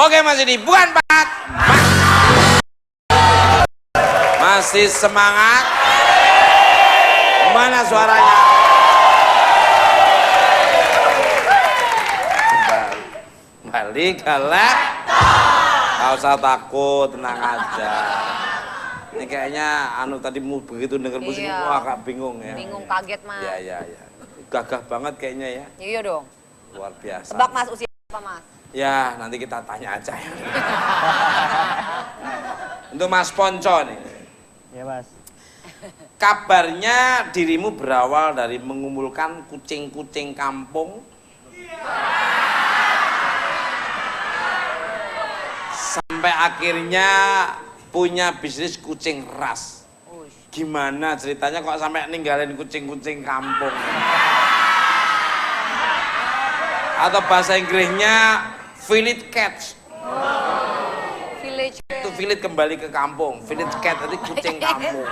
Oke Mas Didi, bukan Pak. Masih semangat. Mana suaranya? Balik galak. Gak usah takut, tenang aja. Ini kayaknya tadi begitu denger musik agak bingung ya. Bingung, kaget Mas. Iya. Gagah banget kayaknya ya. Iya dong. Luar biasa. Tebak Mas, usia apa Mas? Ya, nanti kita tanya aja ya. Untuk Mas Ponco nih. Ya Mas. Kabarnya dirimu berawal dari mengumpulkan kucing-kucing kampung. Sampai akhirnya punya bisnis kucing ras. Gimana ceritanya kok sampai ninggalin kucing-kucing kampung? Atau bahasa Inggrisnya village cats. Village cat. Itu village kembali ke kampung. Village cat itu kucing kampung.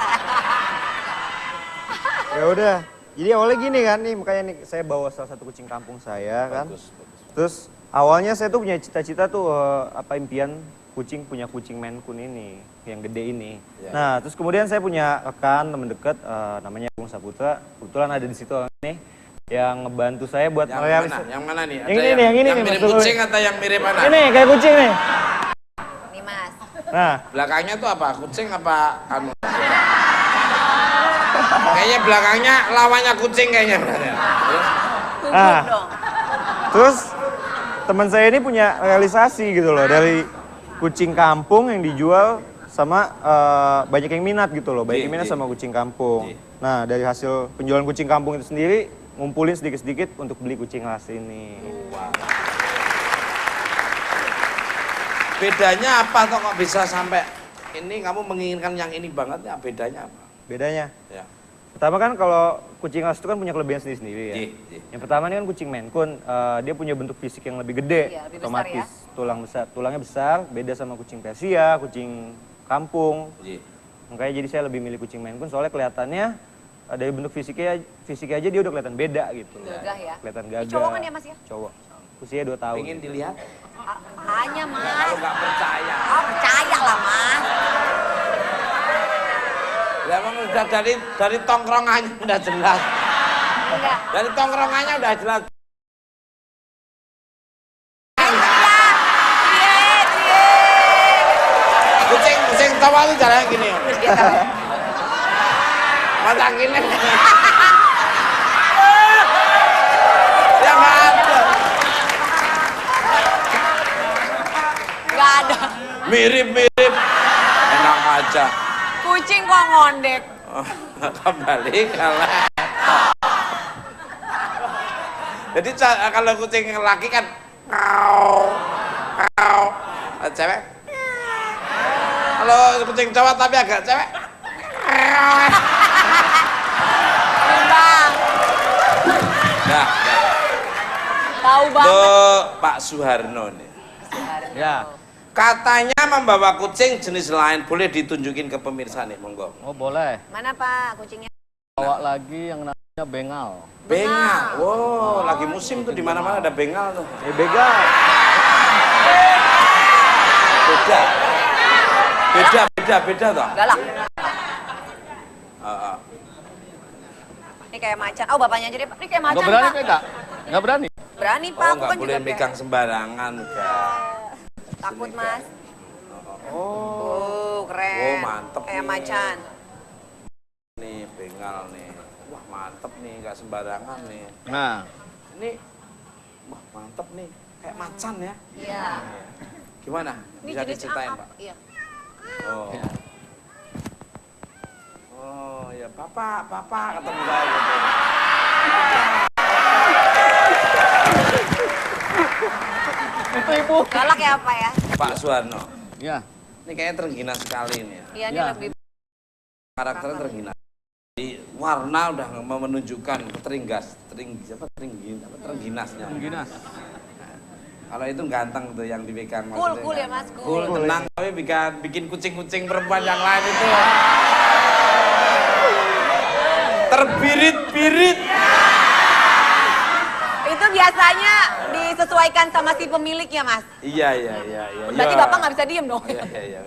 Ya udah. Jadi awalnya gini kan nih, makanya nih saya bawa salah satu kucing kampung saya kan. Bagus. Terus awalnya saya tuh punya cita-cita tuh impian punya kucing Maine Coon ini, yang gede ini. Ya. Nah, terus kemudian saya punya rekan teman dekat namanya Bung Saputra. Kebetulan ada di situ nih yang ngebantu saya buat merealisasi. Yang mana nih? Yang ini nih, yang mirip kucing atau yang mirip mana? Ini kayak kucing nih. Nih Mas. Nah, Belakangnya tuh apa? Kucing apa anu? Kayaknya belakangnya lawannya kucing kayaknya. ah, Dong. terus teman saya ini punya realisasi gitu loh dari kucing kampung yang dijual sama banyak yang minat gitu loh, banyak yang minat sama kucing kampung. Nah, dari hasil penjualan kucing kampung itu sendiri, ngumpulin sedikit-sedikit untuk beli kucing ras ini. Wow. Bedanya apa kok bisa sampai ini kamu menginginkan yang ini banget ya? Bedanya apa? Bedanya? Ya. Pertama kan kalau kucing ras itu kan punya kelebihan sendiri-sendiri ya. Iya. Yang pertama ini kan kucing Maine Coon, dia punya bentuk fisik yang lebih gede, Iya, lebih otomatis besar tulangnya besar, beda sama kucing Persia, kucing kampung. Iya. Makanya jadi saya lebih milih kucing Maine Coon soalnya kelihatannya dari bentuk fisiknya aja dia udah kelihatan beda gitu. Gagah ya. Kelihatan Ini gagah. cowok kan ya Mas ya? Cowok. Usia 2 tahun. Pengen dilihat? Hanya Mas. Kalau nggak percaya. Oh, percaya lah Mas. Ya emang udah dari tongkrongannya udah jelas. Enggak. Dari tongkrongannya udah jelas. Kucing cowok itu caranya gini. Mata gini. Ya nggak ada. Enggak ada. Mirip-mirip. Enak aja. Kucing kok ngondek. Kembali kalau. Jadi kalau kucing laki kan cewek. Kalau kucing cowok tapi agak cewek. Bang. Nah, Tahu banget. tuh Pak Suharno nih. Ya. Katanya membawa kucing jenis lain, boleh ditunjukin ke pemirsa nih, monggo. Oh boleh. Mana Pak kucingnya? Bawa lagi yang namanya bengal. Bengal. Wow, lagi musim tuh di mana-mana ada bengal tuh. Begal. Beda toh. Galak. Heeh. Ini kayak macan. Oh, bapaknya aja deh, Pak. Ini kayak macan, Nggak berani Pak. pegang? Nggak berani? Berani, Pak. Oh, Aku nggak kan boleh juga megang sembarangan, enggak. takut, Mas. Oh, Oh, keren. Oh, mantep Kayak nih. macan. nih bengal nih. Wah, mantep nih, nggak sembarangan nih. Nah, Ini, wah mantep nih, kayak macan ya. Iya. Gimana? Ini Bisa jenis diceritain, apa? Pak? Iya. Oh. Oh, ya Papa ketemu saya gitu. itu ibu. Galak ya, Pak ya? Pak Suharno, Ya, ini kayaknya tergina sekali nih ya. Iya, ini Ya. lebih Karakternya tergina. Di warna udah menunjukkan terengginasnya. Ginas. Kalau itu ganteng tuh yang dipegang cool, maksudnya. cool ya, Mas. Cool, Cool. tenang, tapi bikin kucing-kucing perempuan yang lain itu terbirit-birit. Itu biasanya di disesuaikan sama si pemiliknya, Mas. Iya. Berarti Bapak nggak bisa diem dong. Iya.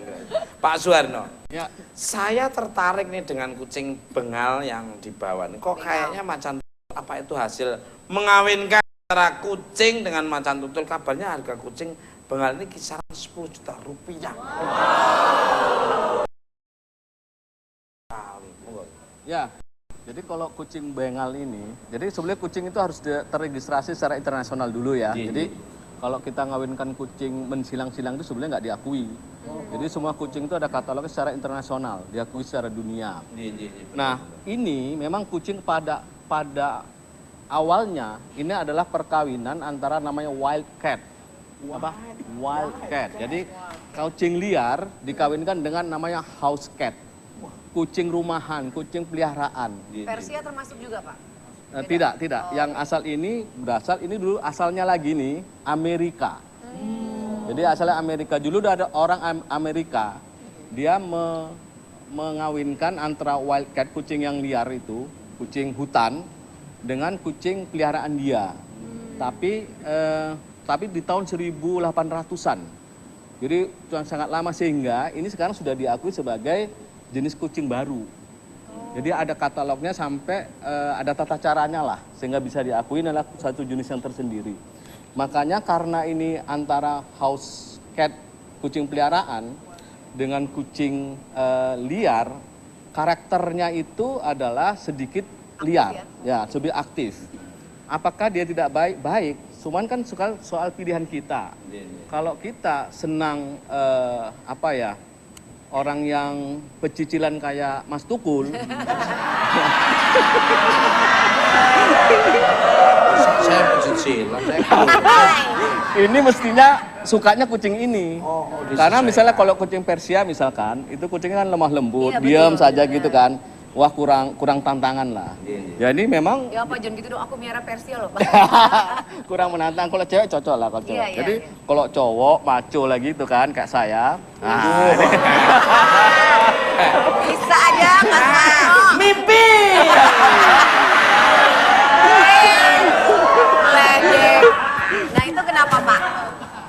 Pak Suwarno, Ya, saya tertarik nih dengan kucing bengal yang dibawa nih. Kok kayaknya macan tutul, apa itu hasil mengawinkan antara kucing dengan macan tutul? Kabarnya harga kucing bengal ini kisaran 10 juta rupiah. ya. Jadi kalau kucing bengal ini, jadi sebenarnya kucing itu harus terregistrasi secara internasional dulu ya. Iya, Jadi kalau kita ngawinkan kucing mensilang-silang itu sebenarnya nggak diakui. Jadi semua kucing itu ada katalognya secara internasional, diakui secara dunia. Iya. Nah, ini memang kucing pada awalnya ini adalah perkawinan antara namanya wild cat. Apa? Wild cat. Jadi kucing liar dikawinkan dengan namanya house cat. Kucing rumahan, kucing peliharaan. Persia termasuk juga, Pak? Tidak. Yang asal ini berasal, ini dulu asalnya lagi nih Amerika. Jadi asalnya Amerika. Dulu udah ada orang Amerika, dia mengawinkan antara wild cat, kucing yang liar itu, kucing hutan, dengan kucing peliharaan dia. Tapi di tahun 1800-an. Jadi sangat lama sehingga ini sekarang sudah diakui sebagai jenis kucing baru. Jadi ada katalognya sampai ada tata caranya lah sehingga bisa diakui adalah satu jenis yang tersendiri. Makanya karena ini antara house cat kucing peliharaan dengan kucing liar, karakternya itu adalah sedikit liar, ya lebih aktif. Apakah dia tidak baik? Cuman kan soal pilihan kita. Kalau kita senang orang yang pecicilan kayak Mas Tukul. Saya pecicilan. Ini mestinya sukanya kucing ini. Karena misalnya kalau kucing Persia misalkan, itu kucingnya kan lemah lembut, Iya, diam betul. saja gitu kan. Wah kurang tantangan lah. Ya ini memang Ya Pak, jangan gitu dong, aku miara Persia loh, Pak. kurang menantang. Kalau cewek cocok lah kalau cewek. Iya, Jadi iya. kalau cowok maco lagi itu kan kayak saya. Nah, ini. Bisa aja, Mas Marno. Mimpi. Ledek. Nah itu kenapa, Pak?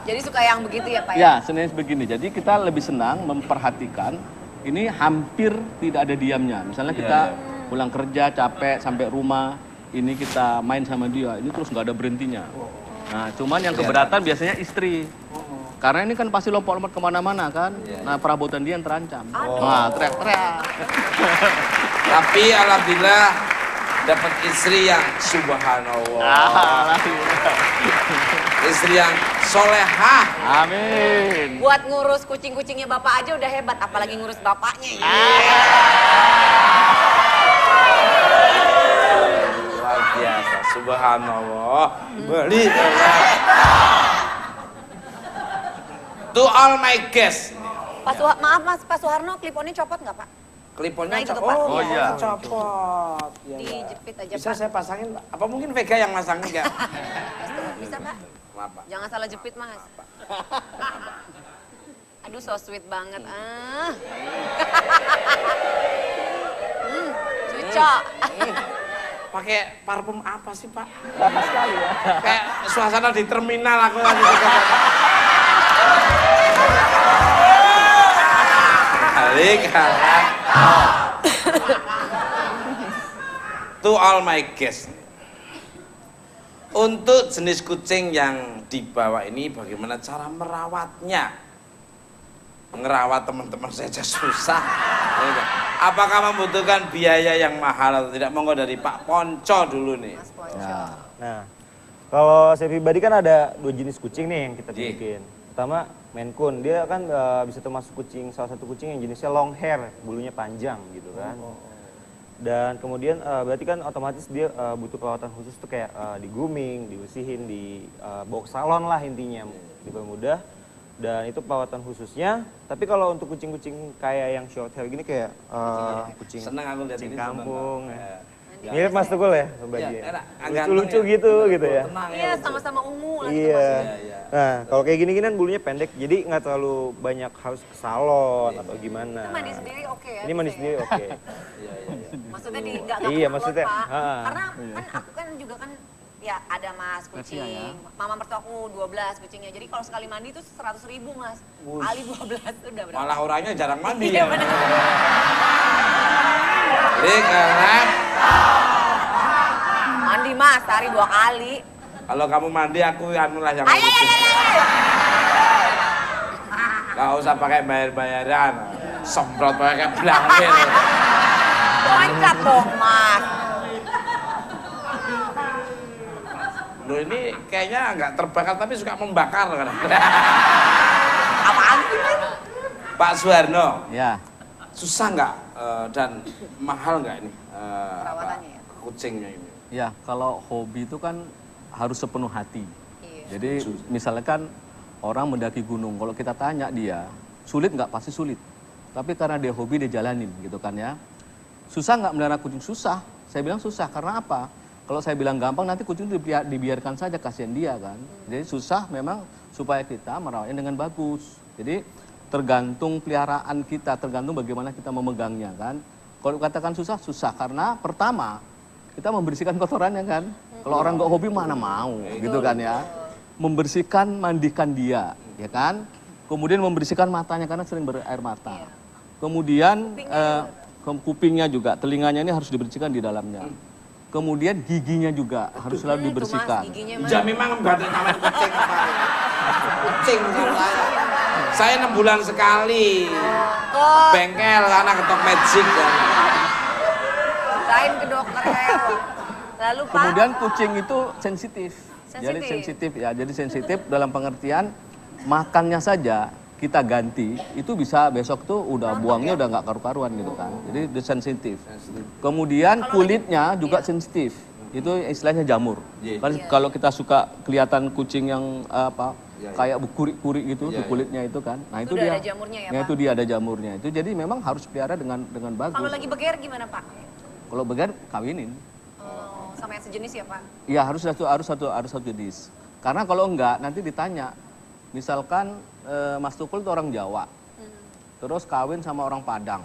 Jadi suka yang begitu ya, Pak? Ya, sebenarnya begini. Jadi kita lebih senang memperhatikan ini hampir tidak ada diamnya. Misalnya kita pulang kerja capek sampai rumah, ini kita main sama dia, ini terus nggak ada berhentinya. Nah, cuman yang keberatan biasanya istri. Karena ini kan pasti lompat-lompat kemana-mana kan. Nah, perabotan dia yang terancam. Nah, teriak-teriak. Tapi alhamdulillah dapat istri yang subhanallah. Istri yang solehah. Amin. Buat ngurus kucing-kucingnya Bapak aja udah hebat, apalagi ngurus bapaknya. Luar biasa, subhanallah. Beli. To all my guests. Maaf Mas, Pak Suharno, kliponnya copot nggak Pak? Kliponnya Nah, itu tuh, copot. Pak. Oh, iya. Copot. Ya, Dijepit aja bisa Pak. saya pasangin, Pak? Apa mungkin Vega yang masangin enggak? Bisa Pak? Maaf, Pak. Jangan salah jepit Mas. Aduh, so sweet banget. Cucok. Pakai parfum apa sih, Pak? Lama sekali ya. Kayak suasana di terminal aku lagi. Balik. To all my guests. Untuk jenis kucing yang dibawa ini bagaimana cara merawatnya? Ngerawat teman-teman saja susah. Apakah membutuhkan biaya yang mahal atau tidak? Monggo dari Pak Ponco dulu nih. Mas Ponco. Nah, kalau saya pribadi kan ada 2 jenis kucing nih yang kita Iya. bikin. Pertama, Maine Coon. Dia kan bisa termasuk salah satu kucing yang jenisnya long hair, bulunya panjang gitu kan. Dan kemudian berarti kan otomatis dia butuh perawatan khusus tuh kayak di grooming, dibersihin, bawa ke salon lah intinya, dipermudah. Dan itu perawatan khususnya. Tapi kalau untuk kucing-kucing kayak yang short hair gini kayak kucing Senang aku lihat kucing ini. kampung. Ya. Mirip Mas Tukul ya, Ya, bagian. enak. Lucu-lucu gitu ya. Tenang Iya, lucu. sama-sama ungu lagi tuh, Iya. Mas. Iya. Nah, kalau kayak gini-gini kan bulunya pendek, jadi nggak terlalu banyak harus ke salon atau gimana. Itu mandi sendiri oke ya? Ini mandi bisa ya? sendiri oke. Maksudnya nggak Iya, keluar, maksudnya, Pak. ha. Karena kan aku kan juga kan Ya ada mas Persia, kucing. ya. Mama mertuaku 12 kucingnya. Jadi kalau sekali mandi itu 100.000 mas. Ali 12 itu udah berapa? Malah orangnya jarang mandi Iya ya. benar. Jadi karena Mandi mas, sehari 2 kali. kalau kamu mandi aku anulah yang Ayo, ayo, ngurusin. ayo, ayo. Gak usah pakai bayar-bayaran. Semprot pakai belangkir. Loncat dong mas. Loh ini kayaknya nggak terbakar tapi suka membakar kan. Apaan sih mas? Pak Suharno, Ya, susah nggak dan mahal nggak ini Perawatannya ya? kucingnya ini? ya kalau hobi itu kan harus sepenuh hati. Iya. Jadi misalkan orang mendaki gunung, kalau kita tanya dia, sulit nggak? Pasti sulit. Tapi karena dia hobi, dia jalanin gitu kan ya. Susah nggak melihara kucing? Susah. Saya bilang susah, karena apa? Kalau saya bilang gampang, nanti kucing itu dibiarkan saja, kasihan dia kan. Jadi susah memang supaya kita merawatnya dengan bagus. Jadi tergantung peliharaan kita, tergantung bagaimana kita memegangnya kan. Kalau katakan susah, susah. Karena pertama, kita membersihkan kotorannya kan. Kalau orang nggak hobi mana mau gitu kan ya. Membersihkan, mandikan dia, ya kan. Kemudian membersihkan matanya karena sering berair mata. Kemudian kupingnya juga, telinganya ini harus dibersihkan di dalamnya. Kemudian giginya juga harus selalu dibersihkan. Mas, giginya mas. Ya memang nggak ada namanya kucing apa. Kucing saya 6 bulan sekali. Kok Bengkel karena ketok magic kan. kain ke dokter kayak. Lalu pak. Kemudian kucing itu sensitif. Jadi Sensitif. sensitif ya. Jadi sensitif dalam pengertian makannya saja kita ganti, itu bisa besok tuh udah buangnya udah nggak karu-karuan gitu kan. Jadi dia sensitif. Kemudian kulitnya juga sensitif. Itu istilahnya jamur. Iya. Kan kalau kita suka kelihatan kucing yang kayak berkurik-kurik gitu di kulitnya itu kan. Nah, Itu itu udah dia. ada jamurnya ya, Nah, Pak? itu dia ada jamurnya. Itu jadi memang harus pelihara dengan bagus. Kalau lagi beger gimana pak? Kalau began kawinin. Oh, sama yang sejenis ya pak? Iya, harus satu jenis. Karena kalau enggak nanti ditanya. Misalkan Mas Tukul itu orang Jawa. Terus kawin sama orang Padang.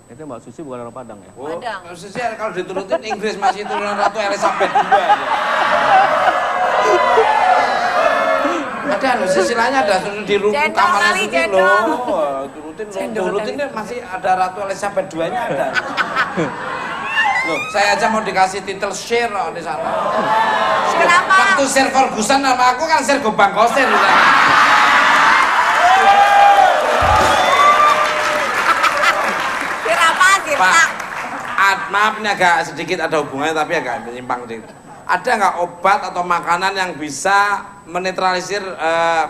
Itu Mbak Susi bukan orang Padang ya? Oh, Padang. khususnya kalau diturutin Inggris masih turunan Ratu Elizabeth II aja. Ada loh, silsilahnya ada di Cendol kamarnya kali, Susi cendol. loh. Turutin deh masih ada Ratu Elizabeth II-nya ada. Loh, saya aja mau dikasih titel Sir loh di sana. Kenapa? Waktu Sir Ferguson sama aku kan Sir Gobang Kosir. Kenapa sih Pak, pak? maaf ini agak sedikit ada hubungannya tapi agak menyimpang sedikit. Ada nggak obat atau makanan yang bisa menetralisir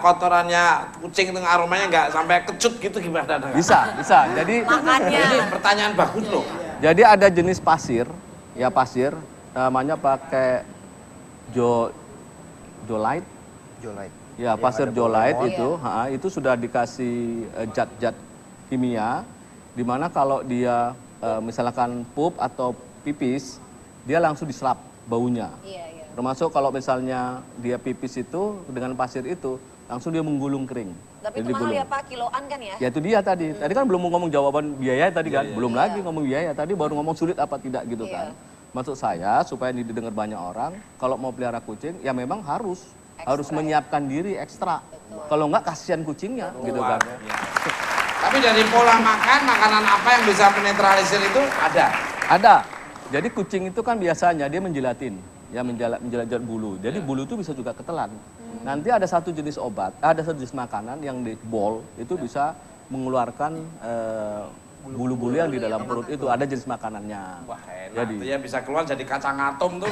kotorannya kucing dengan aromanya nggak sampai kecut gitu gimana? Ada nggak? Bisa. Jadi Makannya. Ini pertanyaan bagus loh. Jadi ada jenis pasir, ya pasir, namanya pakai jolite. Jolite. Ya, Yang pasir ada jolite berlemon. itu sudah dikasih zat-zat kimia, di mana kalau dia misalkan pup atau pipis, dia langsung diserap baunya. Iya. Termasuk kalau misalnya dia pipis itu dengan pasir itu, langsung dia menggulung kering. Tapi Jadi itu mahal digulung. ya pak, kiloan kan ya? Ya itu dia tadi. Tadi kan belum ngomong jawaban biaya tadi kan. Belum lagi ngomong biaya. Tadi baru ngomong sulit apa tidak gitu kan. Maksud saya supaya didengar banyak orang, kalau mau pelihara kucing ya memang harus menyiapkan diri ekstra. Kalau enggak kasihan kucingnya gitu kan. Tapi dari pola makan, makanan apa yang bisa menetralisir itu ada? Ada. Jadi kucing itu kan biasanya dia menjilatin, ya menjilat bulu. Jadi bulu itu bisa juga ketelan. Nanti ada satu jenis obat, ada satu jenis makanan yang di bol itu bisa mengeluarkan bulu-bulu yang di dalam perut itu. Ada jenis makanannya. Wah enak, Jadi. itu ya bisa keluar jadi kacang atom tuh.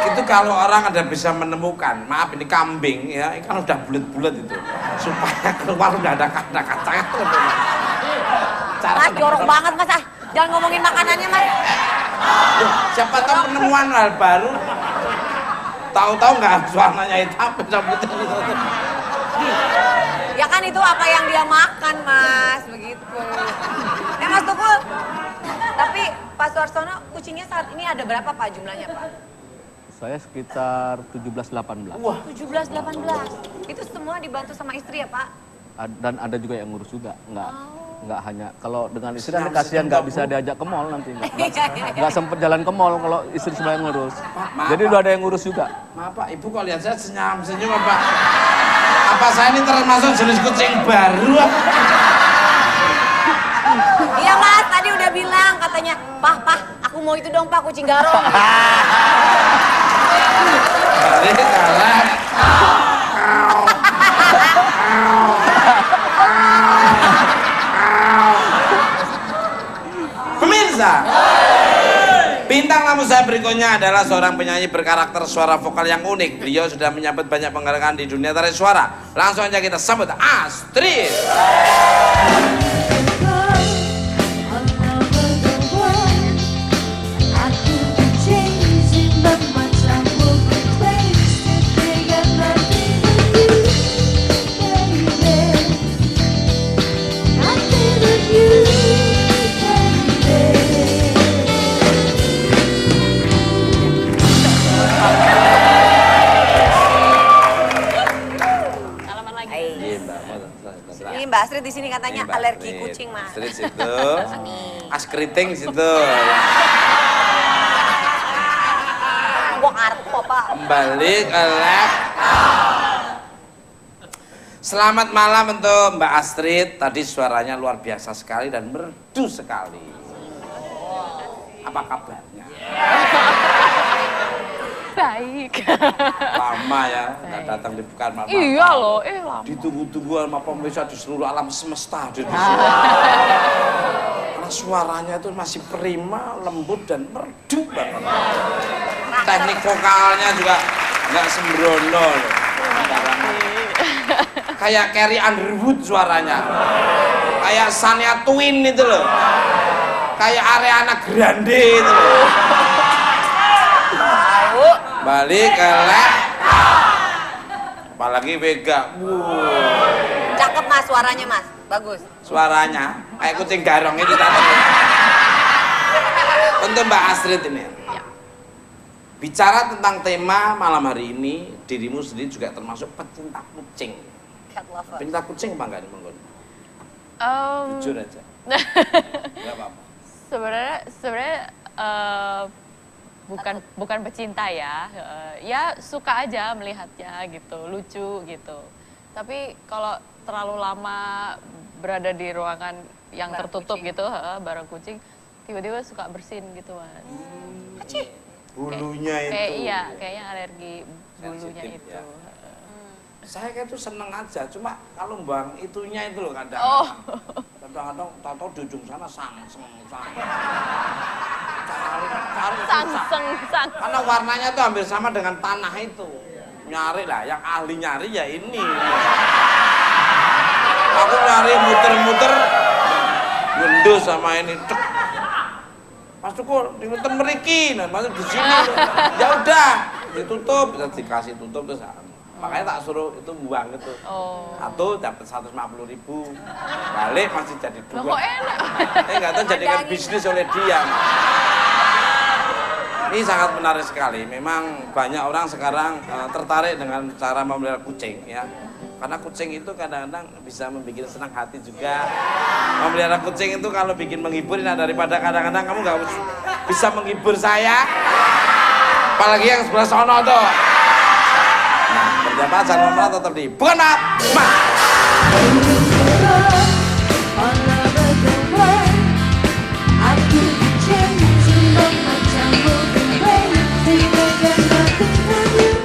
Itu kalau orang ada bisa menemukan, maaf ini kambing ya, ini kan udah bulat-bulat itu, supaya keluar udah ada kacang atom. Mas jorok banget mas ah. Jangan ngomongin makanannya mas. Siapa tahu penemuan hal baru, tahu-tahu nggak warnanya hitam, putih gitu. Ya kan itu apa yang dia makan mas, begitu. Mas Tukul, tapi Pak Suarsono kucingnya saat ini ada berapa Pak jumlahnya Pak? Saya sekitar 17-18. Wah, 17-18. Itu semua dibantu sama istri ya Pak? Dan ada juga yang ngurus juga, enggak. Oh. nggak hanya kalau dengan istri nanti kasihan nggak bisa diajak ke mall nanti nggak sempet jalan ke mall kalau istri semuanya ngurus. maaf, Jadi Pak. udah ada yang ngurus juga. Maaf Pak, Ibu kok lihat saya senyum Pak. Apa saya ini termasuk jenis kucing baru? Iya Mas, tadi udah bilang katanya, Pah, aku mau itu dong Pak, kucing garong. Balik kalah. Pemirsa, bintang tamu saya berikutnya adalah seorang penyanyi berkarakter suara vokal yang unik. Beliau sudah menyabet banyak penghargaan di dunia tarik suara. Langsung aja kita sambut Astrid. Salaman lagi. Ini Mbak Astrid di sini katanya alergi kucing Mas. Astrid situ, askriting situ. Gua kartu Pak. Kembali ke lab. Selamat malam untuk Mbak Astrid. Tadi suaranya luar biasa sekali dan merdu sekali. Apa kabarnya? Baik. Lama ya, nggak datang di Pekan Mama. Iya loh, lama. Ditunggu-tunggu sama pemirsa di seluruh alam semesta di sini. Karena suaranya itu masih prima, lembut dan merdu banget. Teknik vokalnya juga nggak sembrono loh. Kayak Carrie Underwood suaranya. Kayak Shania Twain itu loh. Kayak Ariana Grande itu loh. Balik ke lab. Apalagi Vega. Cakep Mas suaranya Mas, bagus. Suaranya kayak kucing garong itu tadi. Untuk Mbak Astrid ini. Bicara tentang tema malam hari ini, dirimu sendiri juga termasuk pecinta kucing. Cat lover. Pecinta kucing apa enggak nih Monggon? Jujur aja. Enggak apa-apa. Sebenarnya bukan pecinta ya. Ya suka aja melihatnya gitu, lucu gitu. Tapi kalau terlalu lama berada di ruangan yang Bareng tertutup kucing. gitu, bareng kucing, tiba-tiba suka bersin gitu Mas. Bulunya itu. Kayaknya alergi bulunya Sensitif, itu. ya. Saya kayak itu seneng aja, cuma kalau bang itunya itu loh kadang. Oh. Kadang-kadang tahu di ujung sana cari susah. Sang. Karena warnanya tuh hampir sama dengan tanah itu. Nyari lah, yang ahli nyari ya ini. Aku nyari muter-muter, gendus sama ini. Cek. Mas Tukul, dimuter meriki, nah masuk di sini. Ya udah, ditutup, bisa dikasih tutup terus. Makanya tak suruh itu buang gitu. Oh. Satu dapat 150.000, balik masih jadi Loh, dua. kok enak? Nggak tahu jadikan bisnis oleh dia. Ini sangat menarik sekali. Memang banyak orang sekarang tertarik dengan cara memelihara kucing ya. Karena kucing itu kadang-kadang bisa membuat senang hati juga. Memelihara kucing itu kalau bikin menghibur, nah daripada kadang-kadang kamu nggak bisa menghibur saya. Apalagi yang sebelah sono tuh. Nah, berjamaah jangan tetap di bukan maaf.